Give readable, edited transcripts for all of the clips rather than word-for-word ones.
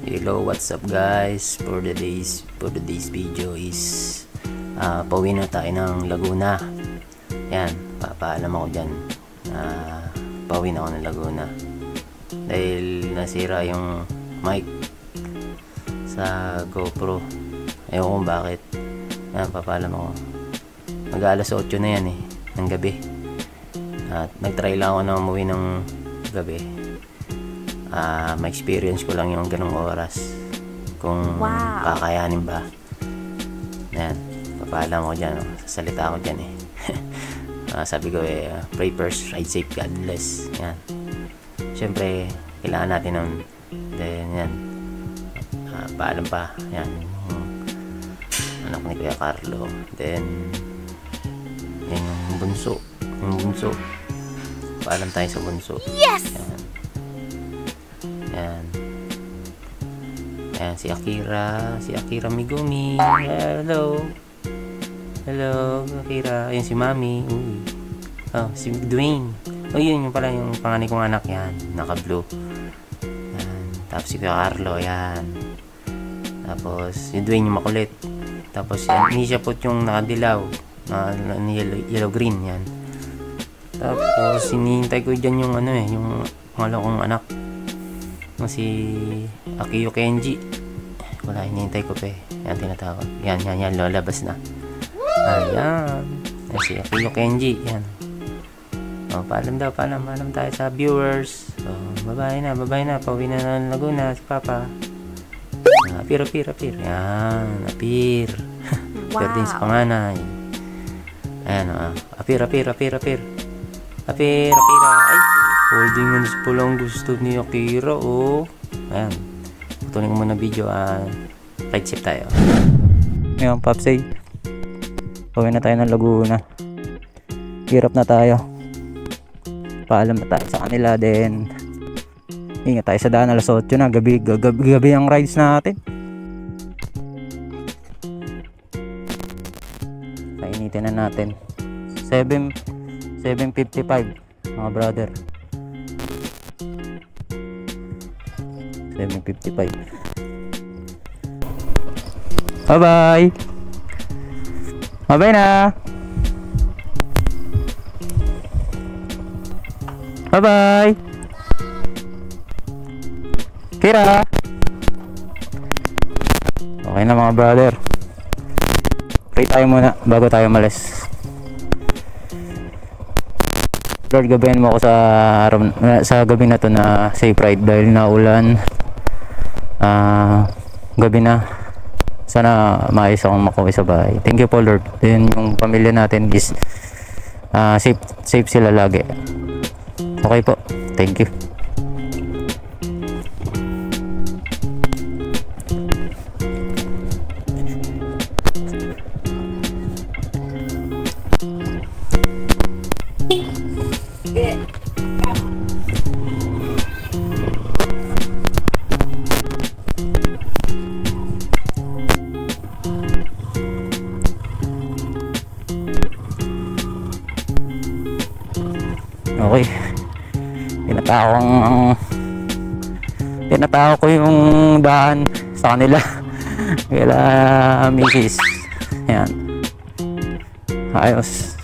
Hello, what's up guys? For today's video is pauwi na tayo ng Laguna. Yan, papaalam ako dyan. Pauwi na ako ng Laguna dahil nasira yung mic sa GoPro. Ewan kung bakit. Yan, papaalam ako. Mag-alas 8 na yan ng gabi. At nag-try lang ako na umuwi ng gabi. Ma-experience ko lang yung ganong oras kung kakayanin ba. Yan, papaalam ko dyan, sasalita ko dyan sabi ko pray first, ride safe, God bless. Yan, syempre kailangan natin nun. Then yan, paalam pa. Yan, yung anak ni Kuya Carlo. Then yung bunso, paalam tayo sa bunso. Yes! Yan. Ayan, si Akira Migumi. Hello Akira. Ayan si Mami. Si Dwayne. Yun yung pala yung panganay kong anak. Yan, naka-blue. Yan. Tapos si Kuya Carlo. Yan. Tapos si Dwayne yung makulit. Tapos yan, hindi siya put yung nakadilaw yellow green. Yan. Tapos sinihintay ko dyan yung yung pangalawa kong anak, si Akiyo Kenji. Wala, hinihintay ko pa yan, tinatawag. Yan, lalabas na. Ayan, si Akiyo Kenji. Yan. Paalam tayo sa viewers. So, bye-bye na, pauwi na ng Laguna si Papa. Apir. Yan, apir. Apir din sa panganay. Ayan, apir. Ay, holding hands po lang gusto ni Akira. Ayan, putulin ko muna video. Ride safe tayo. Ngayon, Popsay, pauwi na tayo ng Laguna. Hirap na tayo. Paalam na tayo sa kanila. Then ingat tayo sa daan, alas 8 na. Gabi ang rides natin. Painitin na natin. 7:55 mga brother. 7:55. Bye-bye. Bye-bye na. Bye-bye. Kira. Okay na mga brother. Pray tayo muna bago tayo malis. Lord, gabayan mo ako sa gabi na to na safe ride dahil naulan. Gabi na. Sana maayos akong makauwi sa bahay. Thank you po, Lord. Then yung pamilya natin is safe sila lagi. Okay po. Thank you. Okay, tinatawag ko yung daan sa kanila kila misis. Yan, ayos.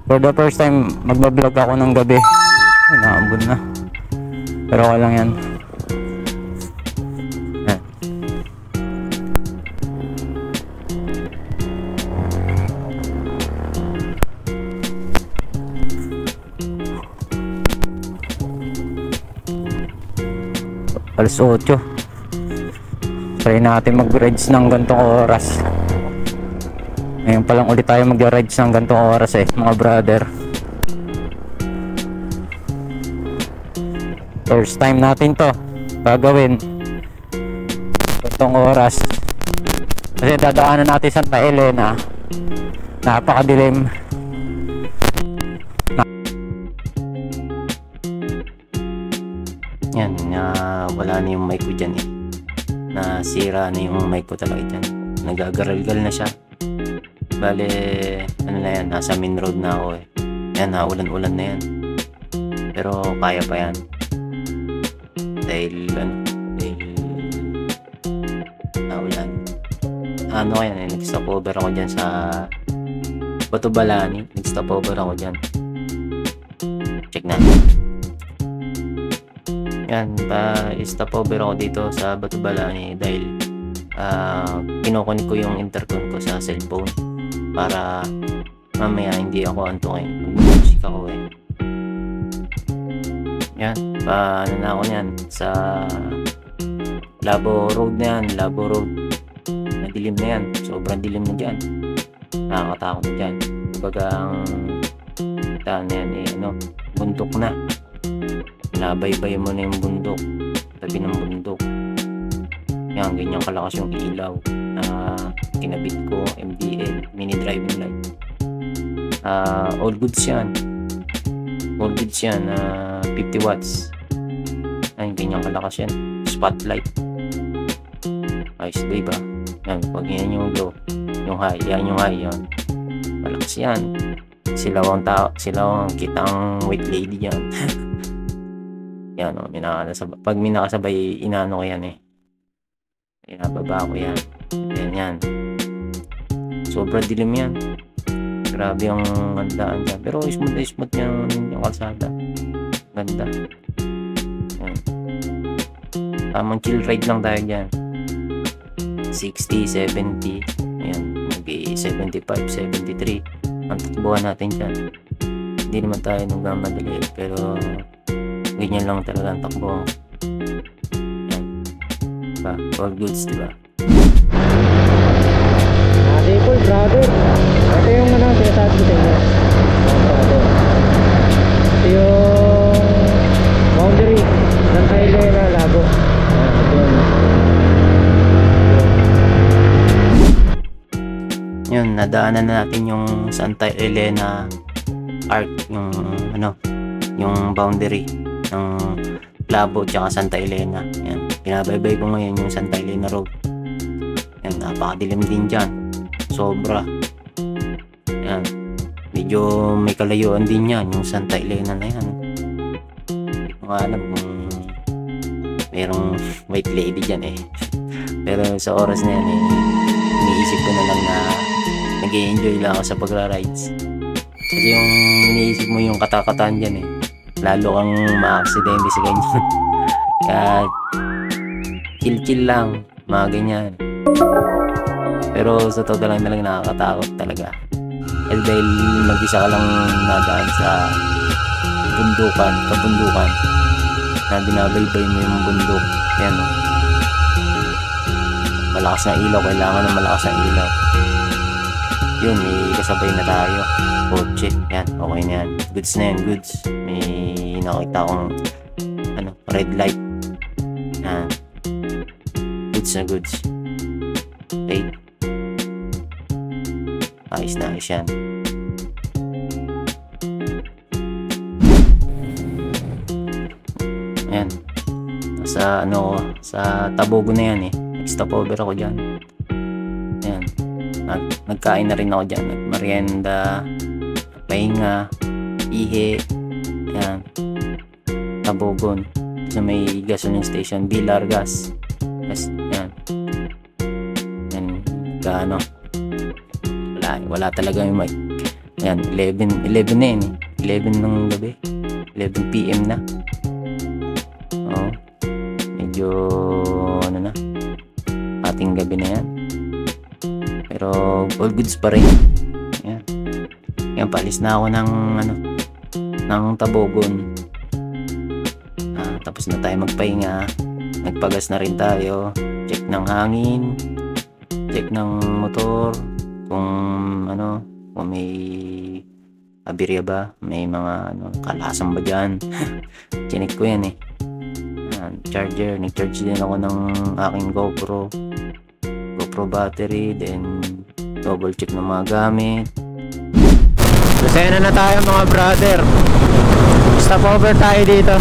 For the first time magbablog ako ng gabi. Inaambon na, pero okay lang yan. Alas 8. Try natin mag-rides ng gantong oras. Ngayon pa lang ulit tayo mag-rides ng gantong oras mga brother. First time natin to gagawin gantong oras. Kasi dadaanan natin Santa Elena. Napakadilim. Yan, wala na yung mic ko dyan nasira na yung mic ko talaga dyan. Nagagaralgal na siya. Bale, ano na yan, nasa main road na ako Yan, ulan-ulan na yan. Pero kaya pa yan. Dahil ano yan eh, nag-stopover ako dyan sa Batubalani. Nag-stopover ako dyan. Check natin. Yan, pa-stopover ako dito sa Batubalani dahil kinukunik ko yung intercom ko sa cellphone para mamaya hindi ako antukin. Mag-music ako eh. Yan, paano na ako yan sa Labo Road na yan, Labo Road. Madilim na yan, sobrang dilim na dyan. Nakakatakot na dyan. Kumbaga ang taan na yan eh, ano, bundok na. Labaybay mo na yung bundok, tabi ng bundok. Yan, ganyan kalakas yung ilaw na kinabit ko, MDL, mini driving light. All goods yan. All goods yan, 50 watts. Ay, ganyan kalakas yan. Spotlight. Ayos, diba? Yan, pag yan yung low, yung high, yan yung high, yan. Malakas yan. Sila ang kitang white lady yan. Yan, o, pag minakasabay, inaano ko yan eh. Inababa ko yan. Yan. Sobrang dilim yan. Grabe yung gandaan dyan. Pero smooth yung kalsada. Ganda. Yan. Tamang chill ride lang tayo dyan. 60, 70. Ayan. Maybe 75, 73. Ang takbuhan natin dyan. Hindi naman tayo nagmamadali. Pero ganyan lang talaga ang takbuhan. All goods, diba? Cool, brother. Ito yung ano, sinasabi ko sa inyo. Brother. Ito yung boundary ng Elena Labo. Yun, nadaanan na natin yung Santa Elena Arc, yung ano, yung boundary ng Labo tsaka Santa Elena. Yan, pinabaybay ko ngayon yung Santa Elena Road. Yan, napakadilim din dyan, sobra. Yan, medyo may kalayuan din yan yung Santa Elena na yan. Hindi ko nga alam kung merong white lady dyan eh. Pero sa oras na yan eh, iniisip ko na lang na nag-i-enjoy lang ako sa pagra-rides. Kasi yung iniisip mo yung katakataan dyan eh, lalo kang ma-aksidente sa ganyan. Kaya chill lang, mga ganyan. Pero sa totoo lang talaga nakakatakot talaga. Eh dahil mag-isa ka lang nadaan sa kabundukan na binabaybay mo yung bundok. Yan o. Malakas na ilaw, kailangan na malakas na ilaw. Yun, may kasabay na tayo. Kotse, yan, okay na yan. Goods na yan, goods. May nakita akong ano, red light. Yan. Goods na goods. Okay. Ayos na ayos yan. Ayan. Sa ano, sa Tabogo na yan eh. Nag-stopover ako dyan. Ayan. Nagkain na rin ako dyan. Nagmerienda, pahinga, ihe. Ayan. Tabogon. Sa may gasoline station, Bilar Gas. Yes, yan. Yan, gaano. Wala talaga yung mic. Ayan, 11 na yun eh. 11 ng gabi. 11 PM na. Oo. Medyo, ano na. Ating gabi na yan. Pero, all goods pa rin. Ayan. Yan, palis na ako ng, ano, ng Tabogon. Tapos na tayo magpahinga. Nagpagas na rin tayo. Check ng hangin. Check ng motor. Kung ano, kung may aberya ba, may mga ano, kalasan ba dyan. Chinik ko yan eh. Charger, nag-charge din ako ng aking GoPro battery, then double check ng mga gamit. Lusena na tayo mga brother. Stop over tayo dito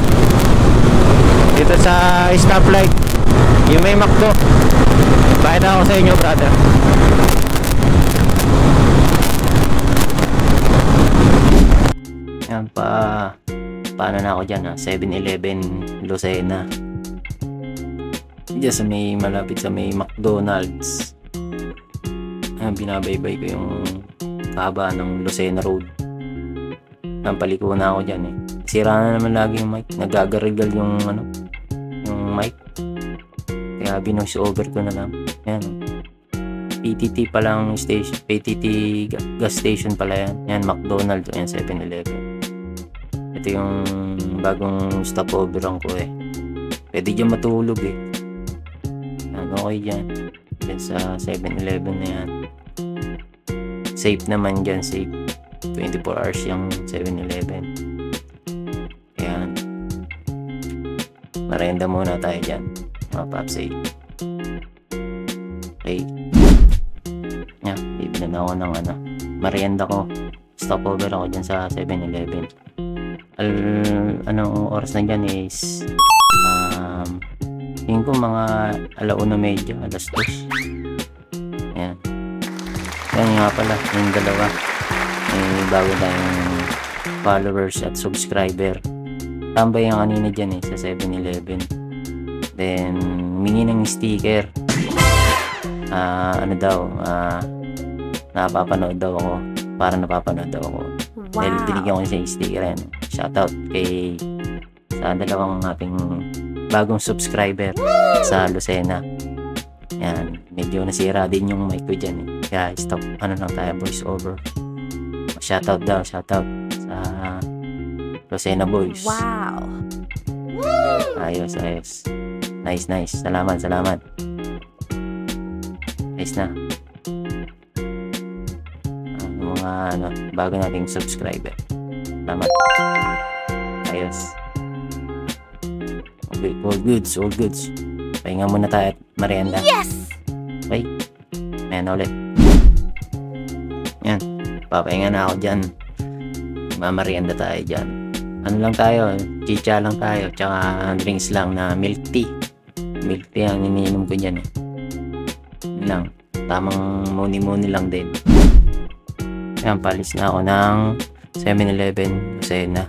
sa stoplight, yung may McDo. Bayad ako sa inyo brother. Yan, paano na ako dyan ha? 7-Eleven Lucena. Diyan sa may malapit sa may McDonald's. binabaybay ko yung haba ng Lucena Road. Paliko na ako dyan eh. Sira na naman lagi yung mic. Nagagarigal yung mic. Kaya binoise over ko na lang. Yan. PTT pa lang station. PTT gas station pala yan. Yan, McDonald's. Yan, 7-Eleven. Ito yung bagong stopoveran ko eh. Pwede dyan matulog eh. Yan, okay dyan. Dyan sa 7-Eleven na yan. Safe naman dyan, safe. 24 hours yung 7-Eleven. Ayan. Merienda muna tayo dyan, mga papsay. Okay. Yan, bibili na ako ng merienda ko. Stopover ako dyan sa 7-Eleven. Anong oras na dyan is tingin ko mga 1:30, 2:00. Ayan. Yan nga pala, yung dalawa. Bago tayong followers at subscriber. Tambay yung kanina dyan sa 7-Eleven. Then humingi ng sticker. Napapanood daw ako. Para napapanood daw ako. Wow. Dahil binigyan ko siya yung sticker yan. Shoutout sa dalawang ating bagong subscriber sa Lucena. Yan, medyo nasira din yung mic ko dyan eh. Kaya stop, lang tayo, voice over. Shoutout daw, shoutout sa Lucena Boys. Wow. Ayos. Nice. Salamat. Nice na. Mga bago nating subscriber. Salamat. Ayos. All goods. Pahinga muna tayo at merienda. Yes! Okay. Ayan ulit. Yan. Papahinga na ako dyan. Mamarienda tayo dyan. Lang tayo, chicha lang tayo, tsaka drinks lang na milk tea. Milk tea ang iniinom ko dyan eh. Yun lang. Tamang muni-muni lang din. Yan, palis na ako ng 7-Eleven. Lucena.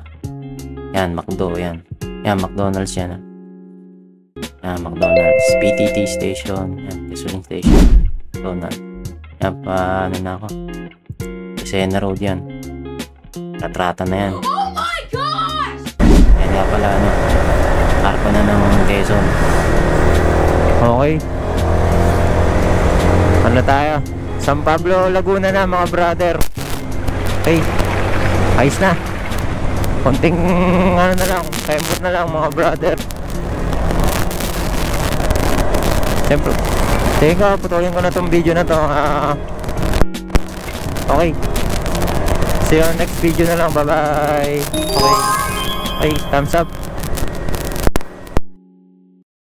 Yan, McDo yan. Yan, McDonald's yan. Yan, McDonald's. PTT station. Yan, gasoline station. McDonald's. Yan, na ako. Lucena Road yan. Ratrata na yan. Oh my gosh! Yan nga pala Arko na ng Quezon. Okay. Tayo? San Pablo, Laguna na mga brother. Okay. Ayos na. Konting na lang. Tempot na lang mga brother. Siyempre. Teka, putulin ko na tong video na to. Okay. See you on next video na lang. Bye bye. Okay. Okay, thumbs up.